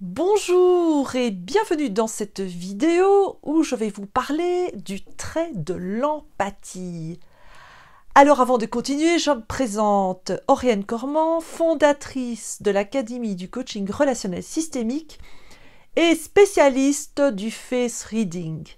Bonjour et bienvenue dans cette vidéo où je vais vous parler du trait de l'empathie. Alors avant de continuer, je me présente Oriane Cormand, fondatrice de l'Académie du coaching relationnel systémique et spécialiste du face reading.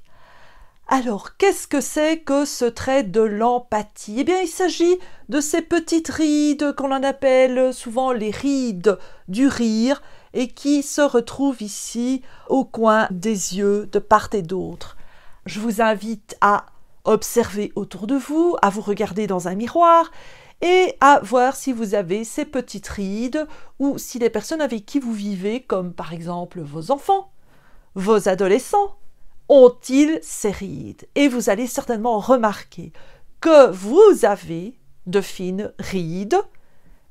Alors, qu'est-ce que c'est que ce trait de l'empathie? Eh bien, il s'agit de ces petites rides qu'on en appelle souvent les rides du rire et qui se retrouvent ici au coin des yeux de part et d'autre. Je vous invite à observer autour de vous, à vous regarder dans un miroir et à voir si vous avez ces petites rides ou si les personnes avec qui vous vivez, comme par exemple vos enfants, vos adolescents, ont-ils ces rides? Et vous allez certainement remarquer que vous avez de fines rides,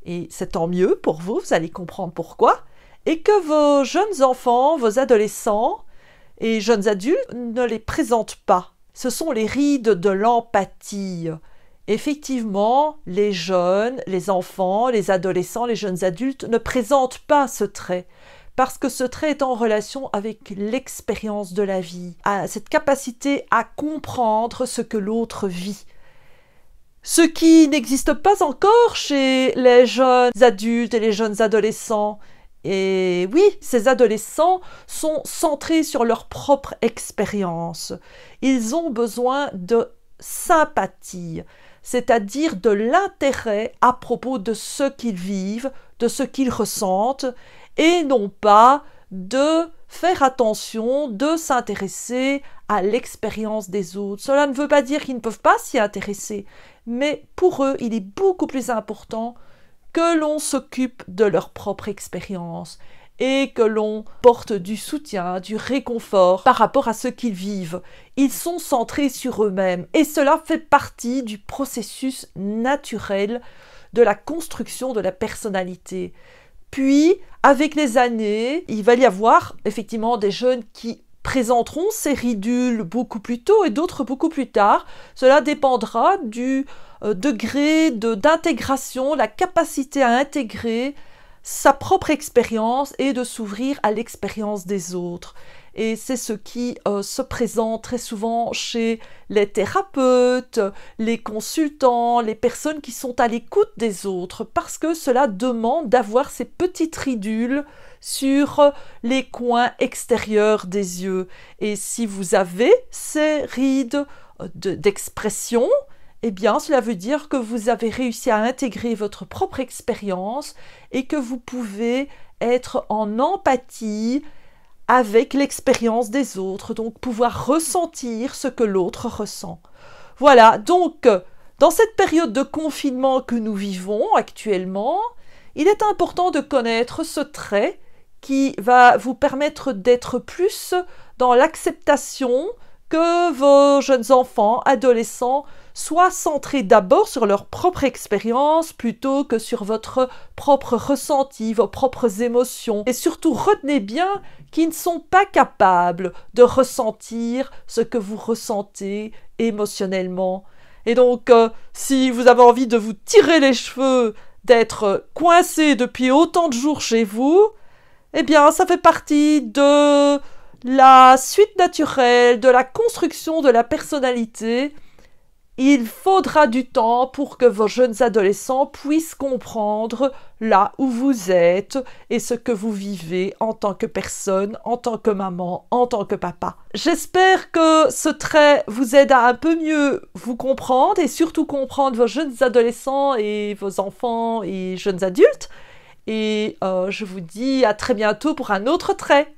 et c'est tant mieux pour vous, vous allez comprendre pourquoi, et que vos jeunes enfants, vos adolescents et jeunes adultes ne les présentent pas. Ce sont les rides de l'empathie. Effectivement, les jeunes, les enfants, les adolescents, les jeunes adultes ne présentent pas ce trait. Parce que ce trait est en relation avec l'expérience de la vie, cette capacité à comprendre ce que l'autre vit. Ce qui n'existe pas encore chez les jeunes adultes et les jeunes adolescents. Et oui, ces adolescents sont centrés sur leur propre expérience. Ils ont besoin de sympathie, c'est-à-dire de l'intérêt à propos de ce qu'ils vivent, de ce qu'ils ressentent, et non pas de faire attention, de s'intéresser à l'expérience des autres. Cela ne veut pas dire qu'ils ne peuvent pas s'y intéresser, mais pour eux, il est beaucoup plus important que l'on s'occupe de leur propre expérience et que l'on porte du soutien, du réconfort par rapport à ce qu'ils vivent. Ils sont centrés sur eux-mêmes et cela fait partie du processus naturel de la construction de la personnalité. Puis, avec les années, il va y avoir effectivement des jeunes qui présenteront ces ridules beaucoup plus tôt et d'autres beaucoup plus tard. Cela dépendra du degré d'intégration, la capacité à intégrer sa propre expérience et de s'ouvrir à l'expérience des autres. Et c'est ce qui se présente très souvent chez les thérapeutes, les consultants, les personnes qui sont à l'écoute des autres, parce que cela demande d'avoir ces petites ridules sur les coins extérieurs des yeux. Et si vous avez ces rides d'expression, eh bien, cela veut dire que vous avez réussi à intégrer votre propre expérience et que vous pouvez être en empathie avec l'expérience des autres, donc pouvoir ressentir ce que l'autre ressent. Voilà, donc, dans cette période de confinement que nous vivons actuellement, il est important de connaître ce trait qui va vous permettre d'être plus dans l'acceptation que vos jeunes enfants, adolescents, soient centrés d'abord sur leur propre expérience plutôt que sur votre propre ressenti, vos propres émotions. Et surtout, retenez bien qu'ils ne sont pas capables de ressentir ce que vous ressentez émotionnellement. Et donc, si vous avez envie de vous tirer les cheveux, d'être coincé depuis autant de jours chez vous, eh bien, ça fait partie de la suite naturelle, de la construction de la personnalité. Il faudra du temps pour que vos jeunes adolescents puissent comprendre là où vous êtes et ce que vous vivez en tant que personne, en tant que maman, en tant que papa. J'espère que ce trait vous aide à un peu mieux vous comprendre et surtout comprendre vos jeunes adolescents et vos enfants et jeunes adultes. Et je vous dis à très bientôt pour un autre trait.